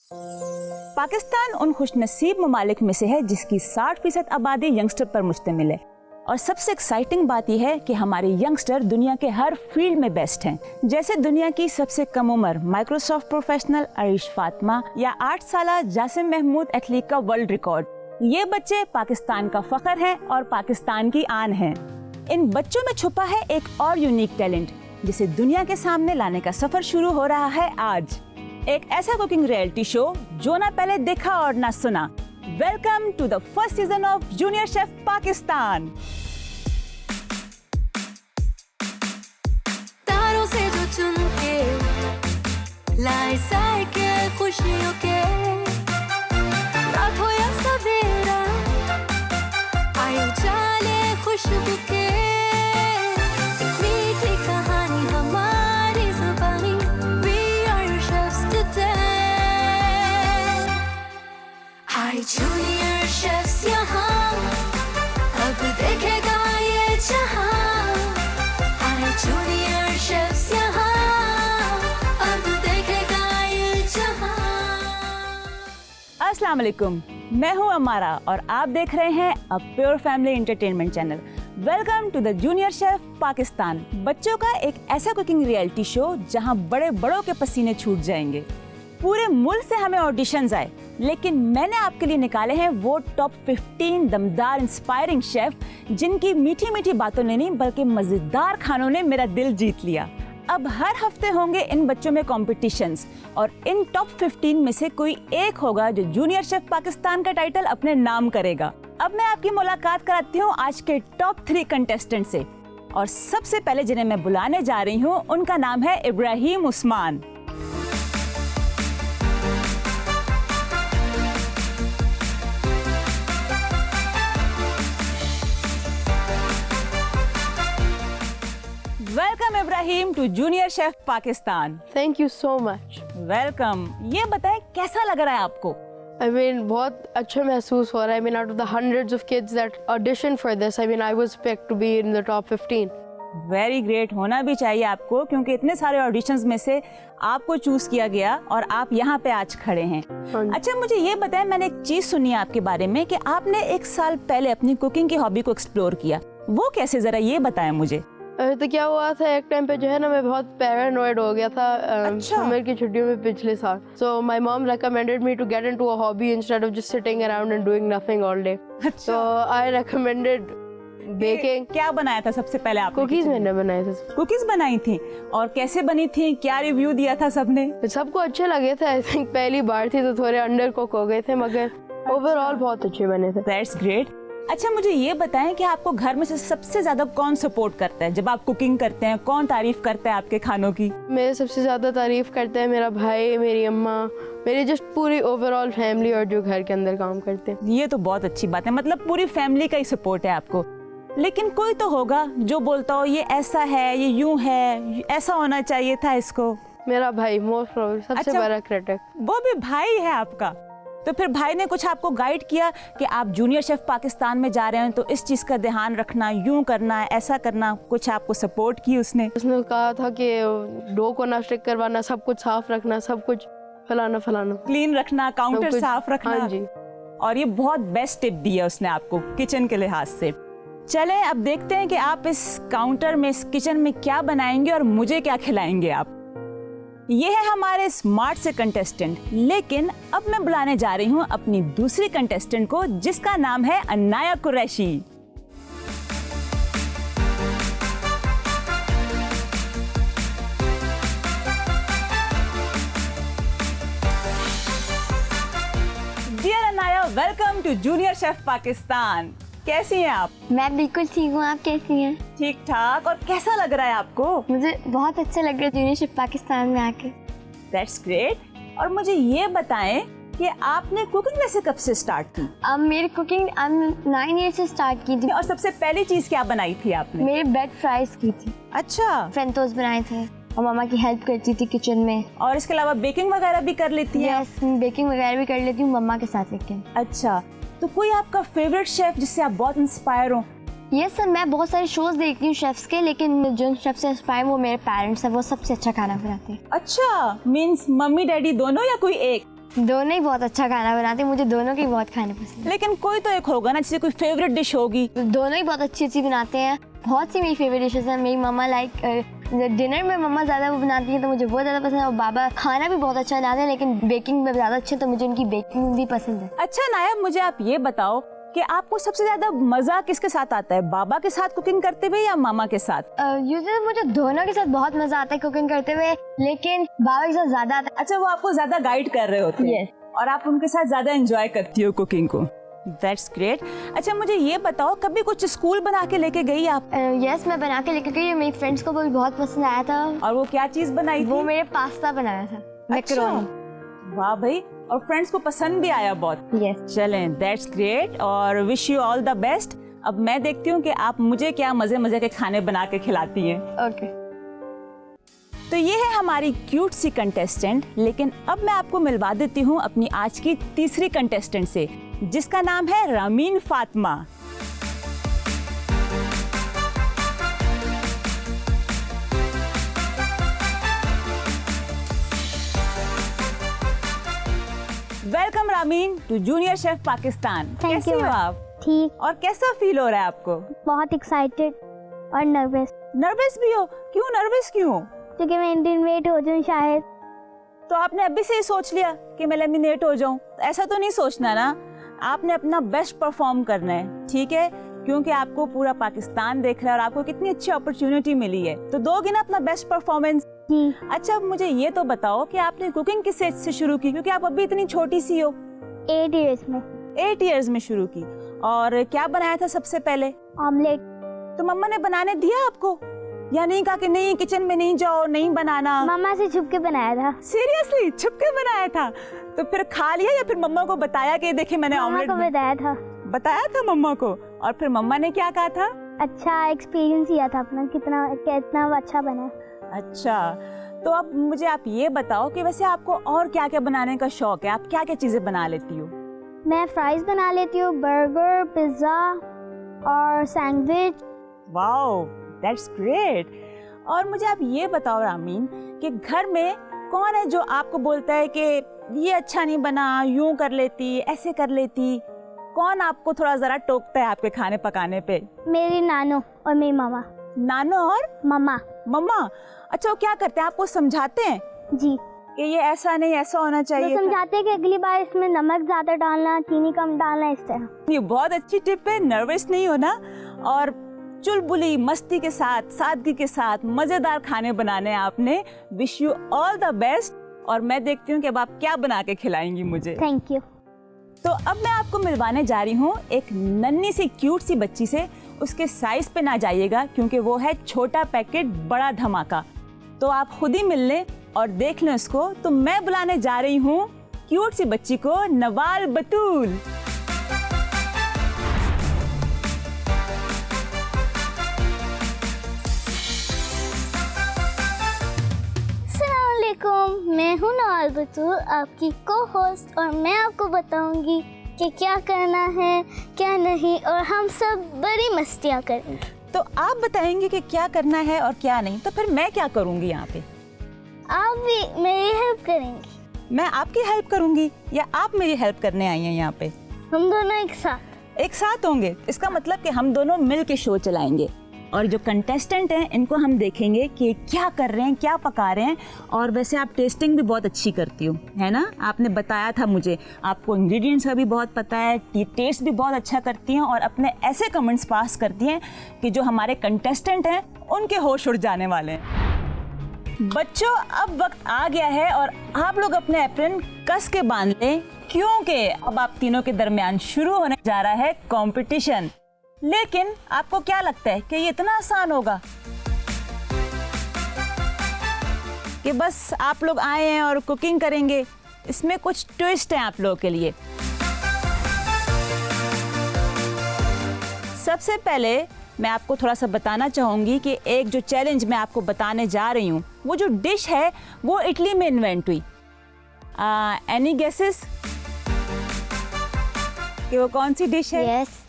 पाकिस्तान उन खुशनसीब ममालिक में से है जिसकी 60% आबादी यंगस्टर पर मुश्तमिल है। और सबसे एक्साइटिंग बात यह है कि हमारे यंगस्टर दुनिया के हर फील्ड में बेस्ट हैं। जैसे दुनिया की सबसे कम उम्र माइक्रोसॉफ्ट प्रोफेशनल अरीश फातिमा या 8 साला जासिम महमूद एथलीट का वर्ल्ड रिकॉर्ड। ये बच्चे पाकिस्तान का फख्र हैं और पाकिस्तान की आन हैं। इन बच्चों में छुपा है एक और यूनिक टैलेंट जिसे दुनिया के सामने लाने का सफर शुरू हो रहा है आज। एक ऐसा कुकिंग रियलिटी शो जो ना पहले देखा और ना सुना। Welcome to the first season of junior chef Pakistan. तारों से जो चुन के लाए साइकिल खुशियों के, रात हो या सवेरा आए उजाले खुशबू के, एक मीठी कहानी हमारी ज़ुबानी। We are your chefs today. आए जूनियर शेफ्स यहाँ, अब देखेगा ये जहाँ। आए जूनियर शेफ्स यहाँ, अब देखेगा ये जहाँ। अस्सलाम वालेकुम, मैं हूँ अमारा और आप देख रहे हैं a pure family entertainment channel. Welcome to the junior chef Pakistan, बच्चों का एक ऐसा कुकिंग रियलिटी शो जहां बड़े बड़ों के पसीने छूट जाएंगे। पूरे मुल्क से हमें ऑडिशंस आए, लेकिन मैंने आपके लिए निकाले हैं वो टॉप 15 दमदार इंस्पायरिंग शेफ जिनकी मीठी मीठी बातों ने नहीं बल्कि मजेदार खानों ने मेरा दिल जीत लिया। अब हर हफ्ते होंगे इन बच्चों में कॉम्पिटिशन्स और इन टॉप 15 में से कोई एक होगा जो जूनियर शेफ पाकिस्तान का टाइटल अपने नाम करेगा। अब मैं आपकी मुलाकात कराती हूँ आज के टॉप 3 कंटेस्टेंट से। और सबसे पहले जिन्हें मैं बुलाने जा रही हूँ उनका नाम है Ibrahim Usman. Welcome Ibrahim to junior chef Pakistan. Thank you so much. Welcome. ये बताएं कैसा लग रहा है आपको? I mean, बहुत अच्छा महसूस हो रहा है। I mean, out of the hundreds of kids that auditioned for this, I mean, I was picked to be in the top 15. Very great, होना भी चाहिए आपको क्योंकि इतने सारे ऑडिशंस में से आपको चूज किया गया और आप यहाँ पे आज खड़े हैं। अच्छा, मुझे ये बताएं, मैंने एक चीज सुनी है आपके बारे में कि आपने 1 साल पहले अपनी कुकिंग की हॉबी को एक्सप्लोर किया। वो कैसे, जरा ये बताएं मुझे। तो क्या हुआ था, एक टाइम पे जो है ना मैं बहुत पैरानॉइड हो गया था समर की छुट्टियों में पिछले साल। So my mom recommended me to get into a hobby instead of just sitting around and doing nothing all day. So I recommended baking. क्या बनाया था सबसे पहले आपने? कुकीज मैंने बनाए थे। कुकीज बनाई थी और कैसे बनी थी, क्या रिव्यू दिया था सबने? सबको अच्छे लगे थे। आई थिंक पहली बार थी तो थोड़े अंडर कुक हो गए थे, मगर ओवरऑल बहुत अच्छे बने थे। That's great. अच्छा, मुझे ये बताएं कि आपको घर में से सबसे ज्यादा कौन सपोर्ट करता है जब आप कुकिंग करते हैं? कौन तारीफ करता है आपके खानों की? मेरे सबसे ज्यादा तारीफ करते हैं मेरा भाई, मेरी अम्मा, मेरी जस्ट पूरी ओवरऑल फैमिली और जो घर के अंदर काम करते हैं। ये तो बहुत अच्छी बात है, मतलब पूरी फैमिली का ही सपोर्ट है आपको। लेकिन कोई तो होगा जो बोलता हो ये ऐसा है, ये यूं है, ऐसा होना चाहिए था इसको। मेरा भाई मोस्ट प्रोबेबली सबसे बड़ा क्रिटिक। वो भी भाई है आपका? तो फिर भाई ने कुछ आपको गाइड किया कि आप जूनियर शेफ पाकिस्तान में जा रहे हैं तो इस चीज का ध्यान रखना, यूं करना, ऐसा करना, कुछ आपको सपोर्ट की उसने? उसने कहा था कि डो को ना स्टिक करवाना, सब कुछ साफ रखना, सब कुछ फलाना क्लीन रखना, काउंटर साफ रखना। हाँ जी। और ये बहुत बेस्ट टिप दी है उसने आपको किचन के लिहाज से। चलें अब देखते हैं कि आप इस काउंटर में, इस किचन में क्या बनाएंगे और मुझे क्या खिलाएंगे आप। ये है हमारे स्मार्ट से कंटेस्टेंट, लेकिन अब मैं बुलाने जा रही हूँ अपनी दूसरी कंटेस्टेंट को जिसका नाम है Anaya Qureshi. Dear Anaya, welcome to junior chef Pakistan. कैसी हैं आप? मैं बिल्कुल ठीक हूँ, आप कैसी हैं? ठीक ठाक। और कैसा लग रहा है आपको? मुझे बहुत अच्छा लग रहा है जूनियर शेफ पाकिस्तान में आके। That's great. और मुझे ये बताएं कि आपने कुकिंग वैसे कब से स्टार्ट की? मेरी कुकिंग 9 ईयर से स्टार्ट की थी। और सबसे पहली चीज क्या बनाई थी आपने? मेरे ब्रेड फ्राइज की थी। अच्छा। फ्रेंटोस बनाए थे और मामा की हेल्प करती थी किचन में। और इसके अलावा बेकिंग वगैरह भी कर लेती हैं? यस, बेकिंग वगैरह भी कर लेती हूँ मम्मा के साथ। लेकिन अच्छा, तो कोई आपका फेवरेट शेफ जिससे आप बहुत इंस्पायर हो? यस सर, मैं बहुत सारे शोज देखती हूँ शेफ्स के, लेकिन जो शेफ से इंस्पायर वो मेरे पेरेंट्स हैं, वो सबसे अच्छा खाना बनाते हैं। अच्छा, मींस मम्मी डैडी दोनों या कोई एक? दोनों ही बहुत अच्छा खाना बनाते हैं, मुझे दोनों के बहुत खाने पसंद लेकिन कोई तो एक होगा ना, जैसे कोई फेवरेट डिश होगी। है। दोनों ही बहुत अच्छी बनाते हैं। बहुत सी मेरी फेवरेट डिशेज हैं। मेरी मम्मा डिनर में मम्मा ज़्यादा वो बनाती है तो मुझे बहुत ज़्यादा पसंद है, और बाबा खाना भी बहुत अच्छा बनाते हैं लेकिन बेकिंग में ज़्यादा अच्छे, तो मुझे उनकी बेकिंग भी पसंद है। अच्छा नायब, मुझे आप ये बताओ कि आपको सबसे ज्यादा मजा किसके साथ आता है, बाबा के साथ कुकिंग करते हुए या मामा के साथ? यूजुअली मुझे दोनों के साथ बहुत मजा आता है कुकिंग करते हुए, लेकिन बाबा के साथ ज्यादा आता अच्छा, वो आपको ज्यादा गाइड कर रहे होते हैं। Yes. और आप उनके साथ ज्यादा एंजॉय करती हो कुकिंग को। That's great. अच्छा मुझे ये बताओ, कभी कुछ स्कूल बना के लेके गई आप? है। यस, मैं बना के लेकर गई, मेरी फ्रेंड्स को भी बहुत पसंद आया था। और वो क्या चीज बनाई थी? वो मेरे पास्ता बनाया था, मैकरोनी। वाह भाई, और फ्रेंड्स को पसंद भी आया बहुत। यस। चलें, दैट्स ग्रेट और wish you all the best. अब मैं देखती हूँ कि आप मुझे क्या मजे मजे के खाने बना के खिलाती हैं। ओके। तो ये है हमारी क्यूट सी कंटेस्टेंट, लेकिन अब मैं आपको मिलवा देती हूँ अपनी आज की तीसरी कंटेस्टेंट से, जिसका नाम है Rameen Fatima. Welcome Rameen to junior chef Pakistan. कैसी हो आप? ठीक। और कैसा फील हो रहा है आपको? बहुत एक्साइटेड और नर्वस, नर्वस भी हो? क्यों नर्वस क्यों? क्योंकि मैं इंडियन हो जाऊँ शायद। तो आपने अभी से ही सोच लिया कि मैं लेमिनेट हो जाऊं? ऐसा तो नहीं सोचना ना, आपने अपना बेस्ट परफॉर्म करना है, ठीक है? क्योंकि आपको पूरा पाकिस्तान देख रहा है और आपको कितनी अच्छी अपॉर्चुनिटी मिली है, तो दोगे ना अपना बेस्ट परफॉर्मेंस? अच्छा, अब मुझे ये तो बताओ कि आपने कुकिंग किस एज से शुरू की, क्योंकि आप अभी इतनी छोटी सी हो? 8 इयर्स में। 8 इयर्स में शुरू की। और क्या बनाया था सबसे पहले? ऑमलेट। तो मम्मा ने बनाने दिया आपको, या नहीं कहा कि नहीं किचन में नहीं जाओ, नहीं बनाना? मम्मा से छुप के बनाया था। सीरियसली छुप के बनाया था? तो फिर खा लिया या फिर मम्मा को बताया कि देखिए मैंने मम्मा ऑमलेट को बताया था। बताया था मम्मा को? और फिर मम्मा ने क्या कहा था? अच्छा एक्सपीरियंस किया था अपना, कितना अच्छा बना। अच्छा, तो अब मुझे आप ये बताओ कि वैसे आपको और क्या क्या बनाने का शौक है, आप क्या क्या चीजें बना लेती हो? मैं फ्राइज बना लेती हूँ, बर्गर, पिज्जा और सैंडविच। Wow, that's great. और मुझे आप ये बताओ रामीन कि घर में कौन है जो आपको बोलता है कि ये अच्छा नहीं बना, यूं कर लेती, ऐसे कर लेती? कौन आपको थोड़ा जरा टोकता है आपके खाने पकाने पे? मेरी नानो और मेरी मामा। नानो और मम्मा। मम्मा? अच्छा, वो क्या करते हैं, आपको समझाते हैं जी। कि ये ऐसा नहीं, ऐसा होना वो चाहिए? समझाते हैं कि अगली बार इसमें नमक ज्यादा डालना, चीनी कम डालना, इस तरह। ये बहुत अच्छी टिप है, नर्वस नहीं होना और चुलबुली मस्ती के साथ, सादगी के साथ मजेदार खाने बनाने हैं आपने। Wish you all the best. और मैं देखती हूँ कि अब आप क्या बना के खिलाएंगी मुझे। Thank you. तो अब मैं आपको मिलवाने जा रही हूँ एक नन्ही सी क्यूट सी बच्ची से। उसके साइज पे ना जाइएगा क्योंकि वो है छोटा पैकेट बड़ा धमाका, तो आप खुद ही मिल लें और देख लें उसको। तो मैं बुलाने जा रही हूँ क्यूट सी बच्ची को, नवाल बतूल। मैं हूँ नवाल बतूल, आपकी को होस्ट, और मैं आपको बताऊंगी कि क्या करना है क्या नहीं, और हम सब बड़ी मस्तियाँ करेंगे। तो आप बताएंगे कि क्या करना है और क्या नहीं, तो फिर मैं क्या करूंगी यहाँ पे? आप भी मेरी हेल्प करेंगे। मैं आपकी हेल्प करूंगी या आप मेरी हेल्प करने आई हैं यहाँ पे? हम दोनों एक साथ होंगे। इसका मतलब कि हम दोनों मिल के शो चलाएंगे। और जो कंटेस्टेंट हैं इनको हम देखेंगे कि क्या कर रहे हैं, क्या पका रहे हैं। और वैसे आप टेस्टिंग भी बहुत अच्छी करती हो, है ना? आपने बताया था मुझे, आपको इंग्रेडिएंट्स का भी बहुत पता है, टेस्ट भी बहुत अच्छा करती हैं और अपने ऐसे कमेंट्स पास करती हैं कि जो हमारे कंटेस्टेंट हैं उनके होश उड़ जाने वाले हैं। बच्चों, अब वक्त आ गया है और आप लोग अपने एप्रन कस के बांध लें, क्योंकि अब आप तीनों के दरमियान शुरू होने जा रहा है कंपटीशन। लेकिन आपको क्या लगता है कि ये इतना आसान होगा कि बस आप लोग आए हैं और कुकिंग करेंगे? इसमें कुछ ट्विस्ट है आप लोगों के लिए। सबसे पहले मैं आपको थोड़ा सा बताना चाहूंगी कि एक जो चैलेंज मैं आपको बताने जा रही हूँ, वो जो डिश है वो इटली में इन्वेंट हुई। एनी गेसेस कि वो कौन सी डिश है? Yes,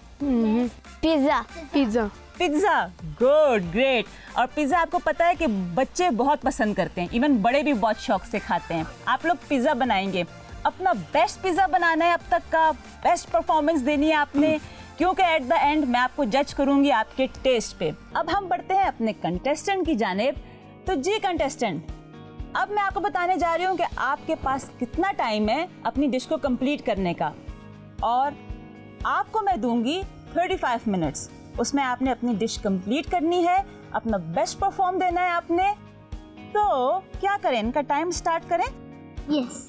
pizza. Pizza. Pizza, good, great. और पिज्जा आपको पता है कि बच्चे बहुत पसंद करते हैं, इवन बड़े भी बहुत शौक से खाते हैं। आप लोग पिज्जा बनाएंगे अपना बेस्ट पिज़्ज़ा बनाना है, अब तक का बेस्ट परफॉर्मेंस देनी है आपने, क्योंकि एट द एंड मैं आपको जज करूंगी आपके टेस्ट पे। अब हम बढ़ते हैं अपने कंटेस्टेंट की जानिब। तो जी कंटेस्टेंट, अब मैं आपको बताने जा रही हूँ कि आपके पास कितना टाइम है अपनी डिश को कंप्लीट करने का, और आपको मैं दूंगी 35 मिनट्स। उसमें आपने अपनी डिश कंप्लीट करनी है, अपना बेस्ट परफॉर्म देना है आपने। तो क्या करें, इनका टाइम स्टार्ट करें? यस।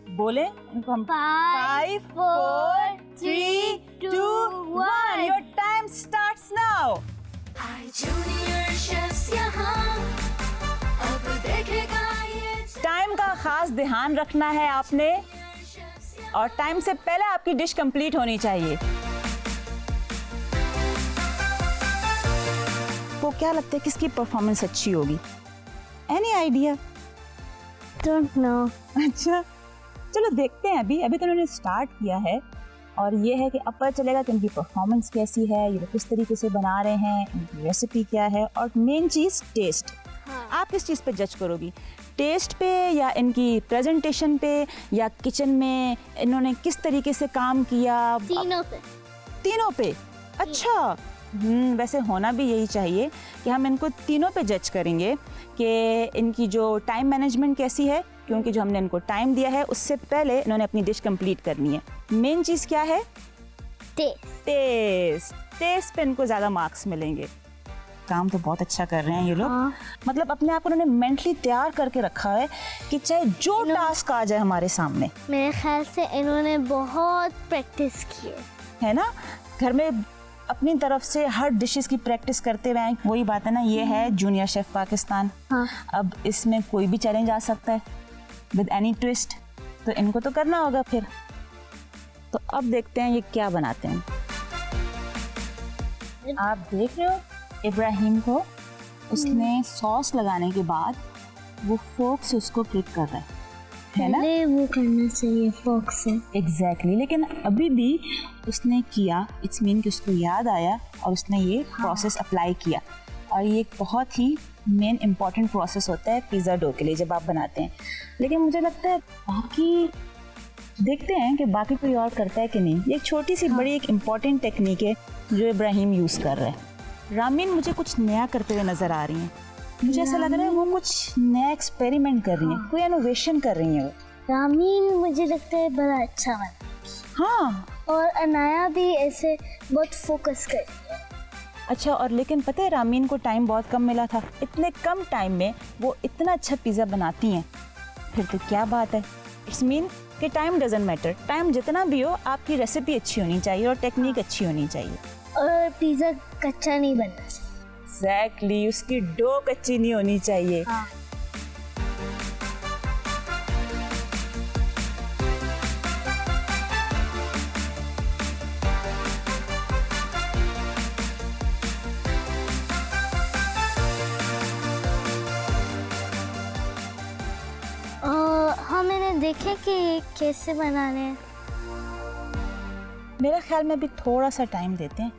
बोले इनको हम। 5 4 3 2 1 योर टाइम स्टार्ट्स नाउ। आए जूनियर शेफ्स यहाँ, अब देखेगा ये टाइम का खास ध्यान रखना है आपने, शेफ्स और टाइम से पहले आपकी डिश कंप्लीट होनी चाहिए। तो क्या लगता है किसकी परफॉर्मेंस अच्छी होगी? Any idea? Don't know. अच्छा, चलो देखते हैं। अभी तो उन्होंने स्टार्ट किया है, और ये है कि अब पता चलेगा कि इनकी परफॉर्मेंस कैसी है, ये लोग किस तरीके से बना रहे हैं, इनकी रेसिपी क्या है, और मेन चीज़ टेस्ट। आप किस चीज़ पे जज करोगी? टेस्ट पे, या इनकी प्रेजेंटेशन पे, या किचन में इन्होंने किस तरीके से काम किया? तीनों पे। तीनों पे? अच्छा, वैसे होना भी यही चाहिए कि हम इनको तीनों पे जज करेंगे कि इनकी जो टाइम मैनेजमेंट कैसी है, क्योंकि जो हमने इनको टाइम दिया है उससे पहले इन्होंने अपनी डिश कंप्लीट करनी है। मेन चीज़ क्या है? टेस्ट पे इनको ज़्यादा मार्क्स मिलेंगे। काम तो बहुत अच्छा कर रहे हैं ये लोग। मतलब अपने आप को उन्होंने मेंटली तैयार करके रखा है कि चाहे जो टास्क आ जाए हमारे सामने। मेरे ख्याल से इन्होंने बहुत प्रैक्टिस की है ना, घर में अपनी तरफ से हर डिशेस की प्रैक्टिस करते हुए हैं। वही बात है ना, ये है जूनियर शेफ पाकिस्तान। अब इसमें कोई भी चैलेंज आ सकता है विद एनी ट्विस्ट, तो इनको तो करना होगा फिर। तो अब देखते हैं ये क्या बनाते हैं। आप देख रहे हो इब्राहिम को, उसने सॉस लगाने के बाद वो फोर्क से उसको क्लिक कर रहा है ना? पहले वो करना चाहिए फोर्क से। एग्जैक्टली, लेकिन अभी भी उसने किया, इट्स मीन कि उसको याद आया और उसने ये प्रोसेस अप्लाई किया। और ये एक बहुत ही मेन इम्पॉर्टेंट प्रोसेस होता है पिज़्ज़ा डो के लिए जब आप बनाते हैं। लेकिन मुझे लगता है बाकी देखते हैं कि बाकी कोई और करता है कि नहीं। ये एक छोटी सी बड़ी एक इम्पॉर्टेंट टेक्निक है जो इब्राहिम यूज़ कर रहे हैं। रामीन मुझे कुछ नया करते हुए नज़र आ रही हैं। मुझे ऐसा लग रहा है वो कुछ नया एक्सपेरिमेंट कर रही हैं, कोई इनोवेशन कर रही हैं वो। रामीन मुझे लगता है बड़ा अच्छा बना। हाँ, और अनाया भी ऐसे बहुत फोकस कर रही है। अच्छा, और लेकिन पता है रामीन को टाइम बहुत कम मिला था। इतने कम टाइम में वो इतना अच्छा पिज़्ज़ा बनाती हैं, फिर तो क्या बात है। इट्स मीन कि टाइम डजंट मैटर, टाइम जितना भी हो आपकी रेसिपी अच्छी होनी चाहिए और टेक्निक अच्छी होनी चाहिए। और पिज़्ज़ा कच्चा नहीं बनना चाहिए। एग्जैक्टली, उसकी डो कच्ची नहीं होनी चाहिए। हाँ। मैंने देखे कि ये कैसे बना रहे हैं। मेरा ख्याल में भी थोड़ा सा टाइम देते हैं,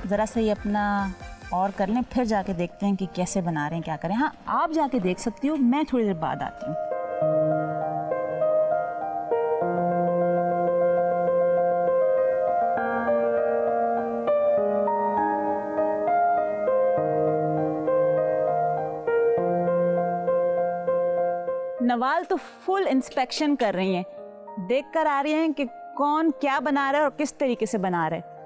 ज़रा सा ये अपना और कर लें, फिर जाके देखते हैं कि कैसे बना रहे हैं, क्या करें। हाँ, आप जाके देख सकती हो, मैं थोड़ी देर बाद आती हूँ। नवाल तो फुल इंस्पेक्शन कर रही हैं, देख कर आ रही हैं कि कौन क्या बना रहा है और किस तरीके से बना रहा है।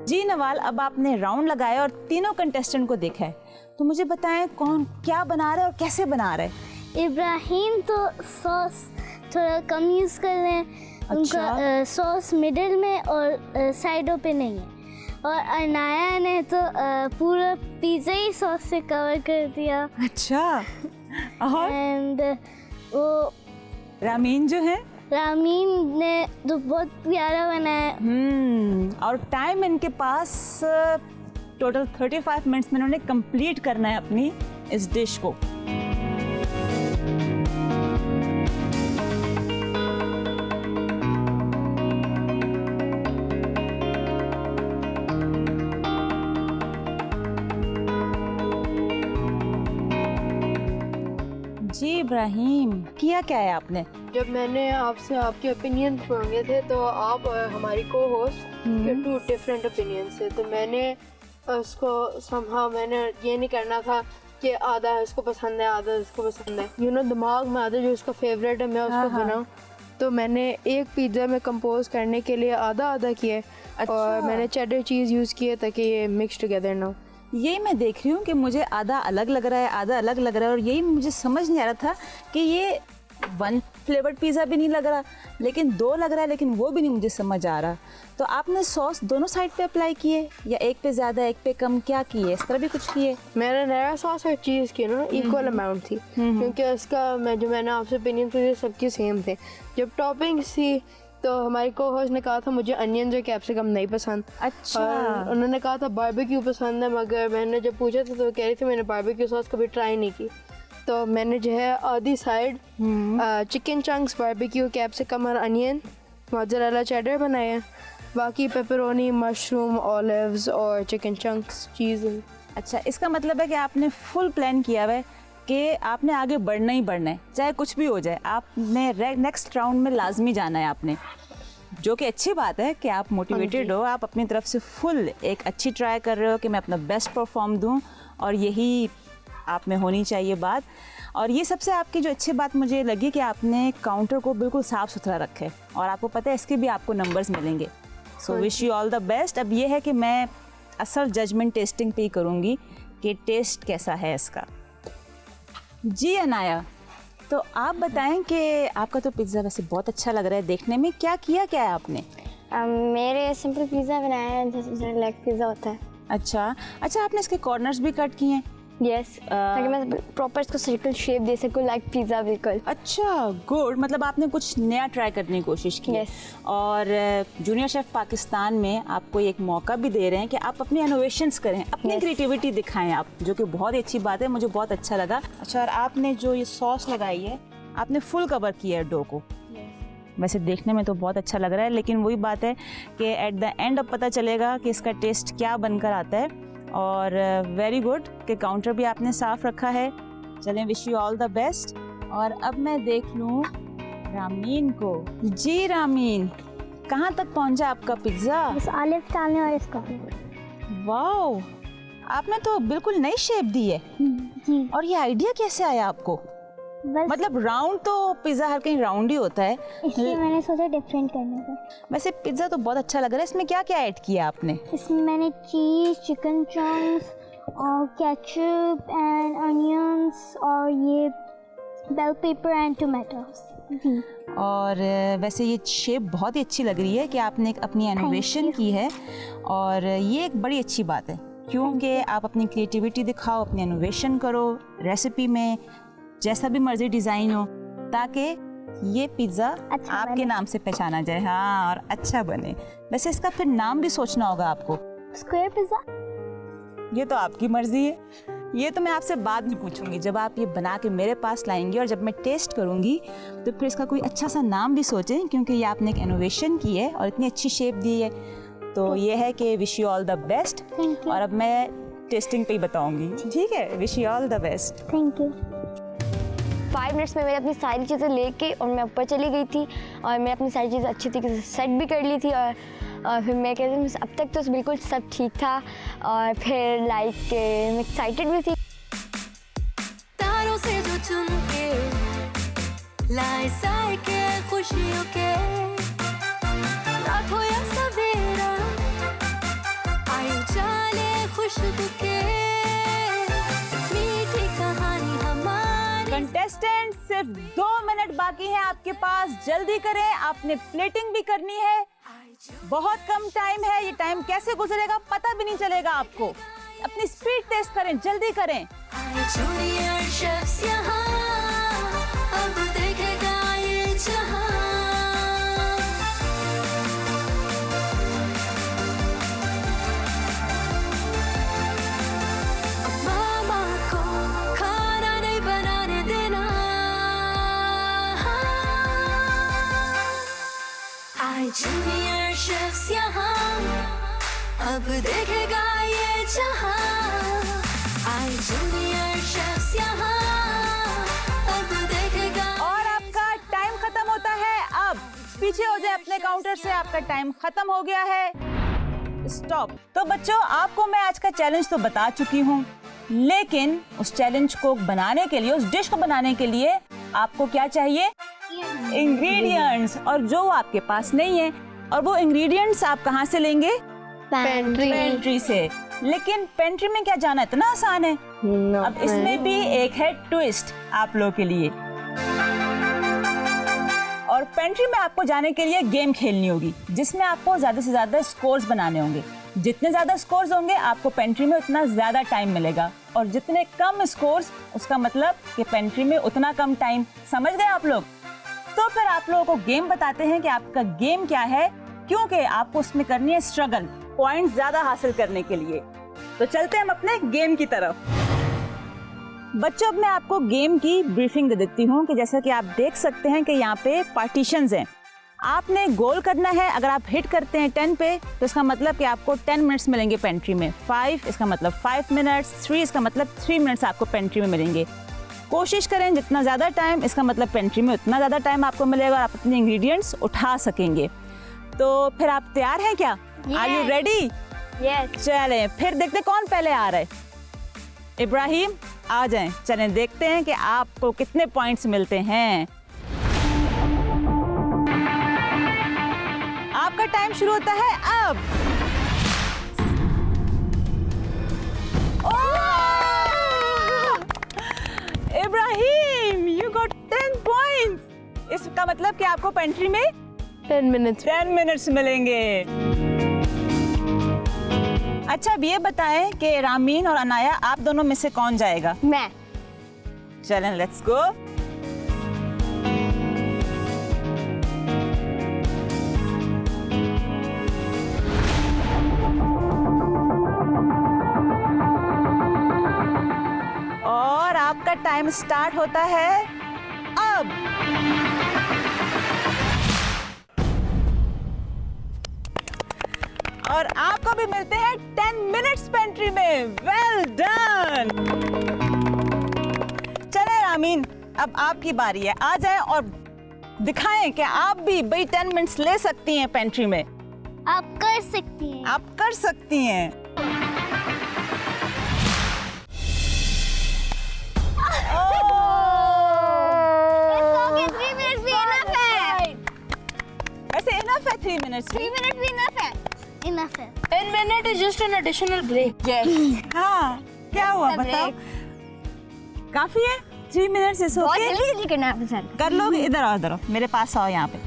जी नवाल, अब आपने राउंड लगाया और तीनों कंटेस्टेंट को देखा है, तो मुझे बताएं कौन क्या बना रहा है और कैसे बना रहा है। इब्राहिम तो सॉस थोड़ा कम यूज़ कर रहे हैं। अच्छा। उनका सॉस मिडिल में और साइडों पे नहीं है। और अनाया ने तो पूरा पिज़्ज़ा ही सॉस से कवर कर दिया। अच्छा। और एंड वो रामीन जो है, रामीन ने तो बहुत प्यारा बनाया। और टाइम इनके पास टोटल 35 मिनट्स में इन्होंने कंप्लीट करना है अपनी इस डिश को। जी इब्राहिम, किया क्या है आपने? जब मैंने आपसे आपके ओपिनियन मांगे थे तो आप और हमारी को होस्ट के 2 डिफरेंट ओपिनियन थे, तो मैंने उसको समझा, मैंने ये नहीं करना था कि आधा इसको पसंद है आधा इसको पसंद है, यू नो, दिमाग में आधा जो उसका फेवरेट है मैं उसको बनाऊं। तो मैंने एक पिज़्ज़ा में कंपोज करने के लिए आधा आधा किया और मैंने चेडर चीज़ यूज़ किया ताकि ये मिक्स टुगेदर ना हो। यही मैं देख रही हूँ कि मुझे आधा अलग लग रहा है, आधा अलग लग रहा है, और यही मुझे समझ नहीं आ रहा था कि ये 1 फ्लेवर्ड पिज़्ज़ा भी नहीं लग रहा, लेकिन 2 लग रहा है, लेकिन वो भी नहीं मुझे समझ आ रहा। तो आपने सॉस दोनों साइड पे अप्लाई किए या एक पे ज़्यादा एक पे कम, क्या किए? इस तरह भी कुछ किए? मैंने नया सॉस और चीज़ की ना इक्वल अमाउंट थी, क्योंकि इसका मैंने आपसे ओपिनियन पूछे सबकी सेम थे। जब टॉपिंग्स थी तो हमारी को होस्ट ने कहा था मुझे अनियन और कैप्सिकम नहीं पसंद। अच्छा। और उन्होंने कहा था बारबेक्यू पसंद है, मगर मैंने जब पूछा था तो कह रही थी मैंने बारबेक्यू सॉस कभी ट्राई नहीं की। तो मैंने जो है आधी side chicken chunks, barbecue, capsicum और अनियन, मोज़रेला चेडर बनाए, बाकी पेपरोनी, मशरूम, ऑलिव्स और चिकन चंक्स, चीज़। अच्छा, इसका मतलब है कि आपने फुल प्लान किया हुआ है कि आपने आगे बढ़ना ही बढ़ना है, चाहे कुछ भी हो जाए। आपने नेक्स्ट राउंड में लाजमी जाना है आपने, जो कि अच्छी बात है कि आप मोटिवेटेड हो, आप अपनी तरफ से फुल एक अच्छी ट्राई कर रहे हो कि मैं अपना बेस्ट परफॉर्म दूं, और यही आप में होनी चाहिए बात। और ये सबसे आपकी जो अच्छी बात मुझे लगी कि आपने काउंटर को बिल्कुल साफ़ सुथरा रखा है, और आपको पता है इसके भी आपको नंबर्स मिलेंगे। So wish you all the best. अब ये है कि मैं असल जजमेंट टेस्टिंग पे ही करूँगी कि टेस्ट कैसा है इसका। जी अनाया, तो आप बताएं कि आपका तो पिज़्ज़ा वैसे बहुत अच्छा लग रहा है देखने में, क्या किया क्या है आपने? मेरे सिंपल पिज़्ज़ा बनाया है जैसे लेग पिज़्ज़ा होता है। अच्छा, आपने इसके कॉर्नर्स भी कट किए हैं? यस, ताकि मैं प्रॉपर इसको सर्कल शेप दे सकूँ लाइक पिज़्ज़ा बिल्कुल। अच्छा, गुड। मतलब आपने कुछ नया ट्राई करने की कोशिश की। Yes. और जूनियर शेफ पाकिस्तान में आपको एक मौका भी दे रहे हैं कि आप अपने इनोवेशंस करें, अपनी क्रिएटिविटी दिखाएं आप, जो कि बहुत ही अच्छी बात है, मुझे बहुत अच्छा लगा। अच्छा, और आपने जो ये सॉस लगाई है आपने फुल कवर किया है डो को। वैसे देखने में तो बहुत अच्छा लग रहा है, लेकिन वही बात है कि एट द एंड अब पता चलेगा कि इसका टेस्ट क्या बनकर आता है। और वेरी गुड कि काउंटर भी आपने साफ रखा है। चलें, wish you all the best. और अब मैं देख लूँ रामीन को। जी रामीन, कहाँ तक पहुँचा आपका पिज़्ज़ा? बस ऑलिव डालने और इसको। वाओ, आपने तो बिल्कुल नई शेप दी है। जी, और ये आइडिया कैसे आया आपको? बस मतलब राउंड तो पिज़्ज़ा हर कहीं राउंड ही होता है, इसलिए मैंने सोचा डिफरेंट करने का। वैसे पिज़्ज़ा तो बहुत अच्छा लग रहा है। इसमें क्या क्या ऐड किया आपने? इसमें मैंने चीज़, चिकन चंक्स और केचप एंड अनियंस और ये बेल पेपर एंड टोमेटोज। जी, और वैसे ये शेप बहुत ही अच्छी लग रही है कि आपने एक अपनी इनोवेशन की है, और ये एक बड़ी अच्छी बात है क्योंकि आप अपनी क्रिएटिविटी दिखाओ, अपनी इनोवेशन करो रेसिपी में, जैसा भी मर्जी डिज़ाइन हो, ताकि ये पिज़्ज़ा अच्छा आपके बने। नाम से पहचाना जाए। हाँ, और अच्छा बने। वैसे इसका फिर नाम भी सोचना होगा आपको। Square pizza. ये तो आपकी मर्जी है, ये तो मैं आपसे बाद में पूछूंगी जब आप ये बना के मेरे पास लाएंगे, और जब मैं टेस्ट करूंगी तो फिर इसका कोई अच्छा सा नाम भी सोचें, क्योंकि ये आपने एक इनोवेशन की है और इतनी अच्छी शेप दी है। तो ये है कि wish you all the best. Thank you. और अब मैं टेस्टिंग पे ही बताऊंगी, ठीक है? Wish you all the best. Thank you. 5 minutes में मैंने अपनी सारी चीज़ें लेके और मैं ऊपर चली गई थी, और मैं अपनी सारी चीज़ें अच्छी तरीके से सेट भी कर ली थी। और फिर मैं कहती हूँ अब तक तो बिल्कुल सब ठीक था, और फिर लाइक मैं एक्साइटेड भी थी। तारों से जो चुन के लाए साए के खुशियों के, रात हो या सवेरा आयु चाले खुशबू के, मीठी कहानी हमारी। कंटेस्टेंट, सिर्फ 2 मिनट बाकी हैं आपके पास, जल्दी करें, आपने प्लेटिंग भी करनी है। बहुत कम टाइम है, ये टाइम कैसे गुजरेगा पता भी नहीं चलेगा आपको। अपनी स्पीड टेस्ट करें, जल्दी करें। जूनियर शेफ्स यहाँ, अब देखेगा ये जहां। अब मामा को खाना नहीं बनाने देना। आए जूनियर शेफ्स यहाँ, अब देखेगा ये जहां। आए जूनियर शेफ्स यहाँ, अब पीछे हो जाए अपने काउंटर से, आपका टाइम खत्म हो गया है। स्टॉप। तो बच्चों, आपको मैं आज का चैलेंज तो बता चुकी हूँ, लेकिन उस चैलेंज को बनाने के लिए, उस डिश को बनाने के लिए आपको क्या चाहिए? इंग्रेडिएंट्स। और जो आपके पास नहीं है, और वो इंग्रेडिएंट्स आप कहाँ से लेंगे? पेंट्री से। लेकिन पेंट्री में क्या जाना इतना आसान है? अब इसमें भी एक है ट्विस्ट आप लोगों के लिए। और पेंट्री में आपको जाने के लिए गेम खेलनी होगी, जिसमें आपको ज्यादा से ज्यादा स्कोर्स बनाने होंगे। जितने ज्यादा स्कोर्स होंगे, आपको पेंट्री में उतना ज्यादा टाइम मिलेगा, और जितने कम स्कोर्स, उसका मतलब कि पेंट्री में उतना कम टाइम। समझ गए आप लोग? तो फिर आप लोगों को गेम बताते हैं कि आपका गेम क्या है, क्योंकि आपको उसमें करनी है स्ट्रगल, पॉइंट ज्यादा हासिल करने के लिए। तो चलते हैं हम अपने गेम की तरफ। बच्चों, अब मैं आपको गेम की ब्रीफिंग दे देती हूँ कि जैसा कि आप देख सकते हैं कि यहाँ पे पार्टीशंस हैं। आपने गोल करना है। अगर आप हिट करते हैं 10 पे, तो इसका मतलब कि आपको 10 मिनट्स मिलेंगे पेंट्री में। 5 इसका मतलब 5 मिनट्स, 3 इसका मतलब 3 मिनट्स आपको पेंट्री में मिलेंगे। कोशिश करें जितना ज़्यादा टाइम, इसका मतलब पेंट्री में उतना ज़्यादा टाइम आपको मिलेगा और आप अपने इंग्रेडिएंट्स उठा सकेंगे। तो फिर आप तैयार हैं क्या? Are you ready? यस। चलें फिर देखते कौन पहले आ रहा है। इब्राहिम आ जाएं। चलें देखते हैं कि आपको कितने पॉइंट्स मिलते हैं। आपका टाइम शुरू होता है अब। Ibrahim, you got 10 points. इसका मतलब कि आपको पेंट्री में 10 मिनट्स मिलेंगे। अच्छा, अब ये बताएं कि रामीन और अनाया, आप दोनों में से कौन जाएगा? मैं। चलें, लेट्स गो। और आपका टाइम स्टार्ट होता है अब। और आपको भी मिलते हैं 10 मिनट्स पेंट्री में। Well done. चले रामीन, अब आपकी बारी है। आ जाएं और दिखाएं कि आप भी भाई 10 मिनट्स ले सकती हैं पेंट्री में। आप कर सकती हैं। आप कर सकती हैं। वैसे इनफ है 3 मिनट्स। 3 मिनट भी इनफ है। इनफ है। 10 minutes is just an additional break. हाँ, क्या हुआ बताओ? काफी है 3 मिनट्स? इस बहुत ओके, जल्दी करना है आपके साथ। कर लोगे? इधर आओ, इधर आओ, मेरे पास आओ यहाँ पे।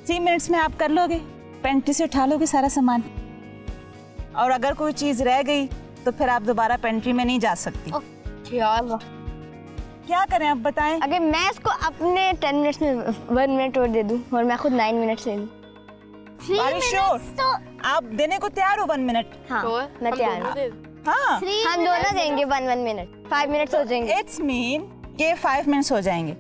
3 मिनट्स में आप कर लोगे? पेंट्री से उठा लोगे सारा सामान? और अगर कोई चीज रह गई तो फिर आप दोबारा पेंट्री में नहीं जा सकती। क्या करें आप बताएं? अगर मैं इसको अपने 10 मिनट्स में 1 मिनट और दे दूं और मैं खुद 9 मिनट्स ले लूं। 3 Are you sure? मिनट्स तो आप देने को तैयार हो 1 मिनट? हाँ, मैं तैयार हूँ। हाँ, 3 हम दोनों देंगे 1 मिनट। 5 मिनट्स हो जाएंगे। इट्स मीन के 5 मिनट्स हो जाएंगे।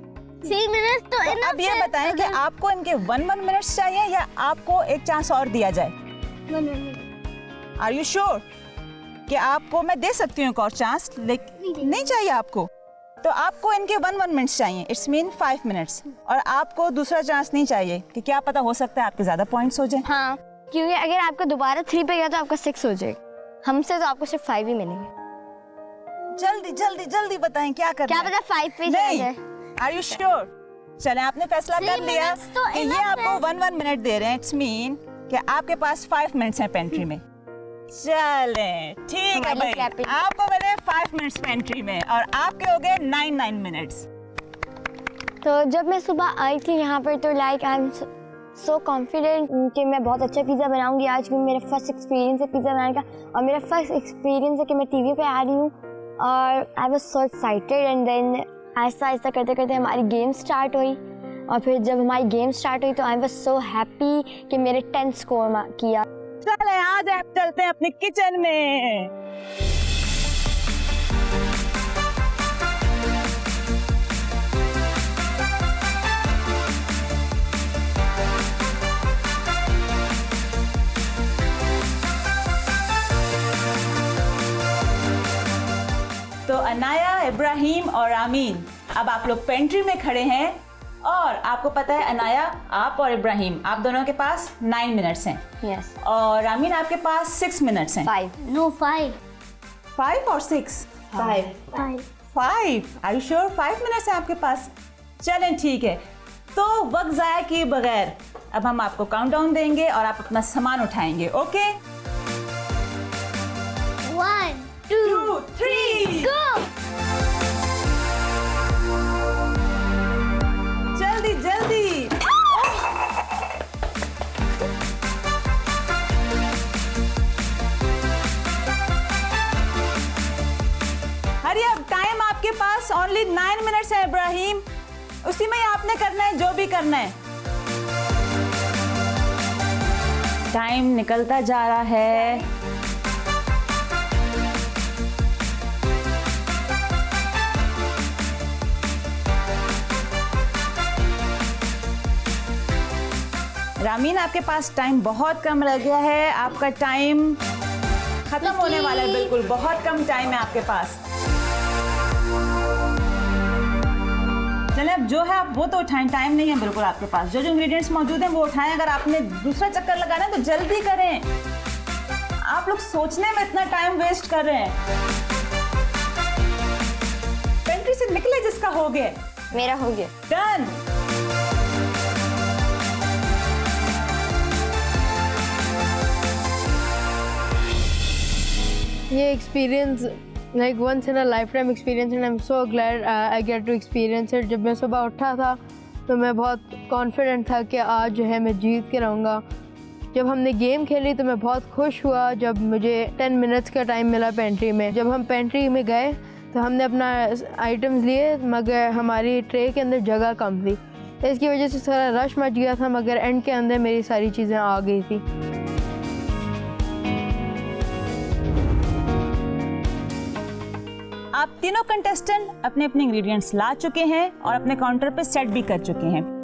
3 मिनट्स तो इनफ है। अब ये बताएं कि आपको इनके 1 मिनट्स चाहिए या आपको एक चांस और दिया जाए? 1 मिनट। आर यू श्योर कि आपको मैं दे सकती हूँ एक और चांस? लेकिन नहीं चाहिए आपको, तो आपको इनके 1 मिनट्स चाहिए। It's mean 5 minutes. और आपको दूसरा चांस नहीं चाहिए कि क्या पता हो सकता है आपके ज्यादा पॉइंट्स हो जाए। हाँ, क्योंकि अगर आपका दोबारा 3 पे गया तो आपका 6 हो जाएगा। हमसे तो आपको सिर्फ 5 ही मिलेंगे। जल्दी जल्दी जल्दी बताएं क्या करना क्या है? पता 5 पे चला जाए। Are you sure? चले, आपने फैसला 3 कर लिया minutes तो कि ये enough आपको 1 मिनट दे रहे हैं। इट्स मीन कि आपके पास 5 मिनट्स हैं पेंट्री में। चले ठीक है हमारी भाई, clapping। आपको मिले 5 मिनट्स पेंट्री में और आपके हो गए 9 मिनट्स। तो जब मैं सुबह आई थी यहाँ पर तो like I am so confident कि मैं बहुत अच्छा पिज़्ज़ा बनाऊंगी आज, क्योंकि मेरा फर्स्ट एक्सपीरियंस है पिज़्ज़ा बनाने का और मेरा फर्स्ट एक्सपीरियंस है कि मैं टीवी पे आ रही हूँ। और I was so excited and then ऐसा ऐसा करते करते हमारी गेम स्टार्ट हुई। और फिर जब हमारी गेम स्टार्ट हुई तो आई वाज सो हैप्पी कि मेरे 10 स्कोर किया। चले आज आप चलते हैं अपने किचन में। तो अनाया, इब्राहिम और आमीन, अब आप लोग पेंट्री में खड़े हैं और आपको पता है अनाया, आप और इब्राहिम, आप दोनों के पास 9 मिनट्स हैं। यस। और रामीन आपके पास 6 मिनट्स हैं। 5 No, 5. 5 और 6? 5 5. 5? Are you sure 5 मिनट्स हैं आपके पास? चलें ठीक है, तो वक्त ज़ाया किए बगैर अब हम आपको काउंटडाउन देंगे और आप अपना सामान उठाएंगे। ओके? 1, 2, 3 go! जल्दी जल्दी। हरी अब टाइम आपके पास ओनली 9 मिनट्स है इब्राहिम, उसी में ही आपने करना है जो भी करना है। टाइम निकलता जा रहा है। रामीन आपके पास टाइम बहुत कम रह गया है, आपका टाइम खत्म होने वाला है, बिल्कुल बहुत कम टाइम है आपके पास। चलें अब जो है आप वो तो उठाएं, टाइम नहीं है बिल्कुल आपके पास। जो जो इंग्रेडिएंट्स मौजूद हैं वो उठाएं। अगर आपने दूसरा चक्कर लगाना है तो जल्दी करें, आप लोग सोचने में इतना टाइम वेस्ट कर रहे हैं। पेंट्री से निकले जिसका हो गया। मेरा हो गया। डन। ये experience like once in a life time experience and I am so glad I get to experience it. जब मैं सुबह उठा था तो मैं बहुत कॉन्फिडेंट था कि आज जो है मैं जीत के रहूँगा। जब हमने गेम खेली तो मैं बहुत खुश हुआ जब मुझे 10 मिनट्स का टाइम मिला पेंट्री में। जब हम पेंट्री में गए तो हमने अपना आइटम्स लिए मगर हमारी ट्रे के अंदर जगह कम थी, इसकी वजह से सारा रश मच गया था, मगर एंड के अंदर मेरी सारी चीज़ें आ गई थी। आप तीनों कंटेस्टेंट अपने अपने इंग्रेडिएंट्स ला चुके हैं और अपने काउंटर पे सेट भी कर चुके हैं।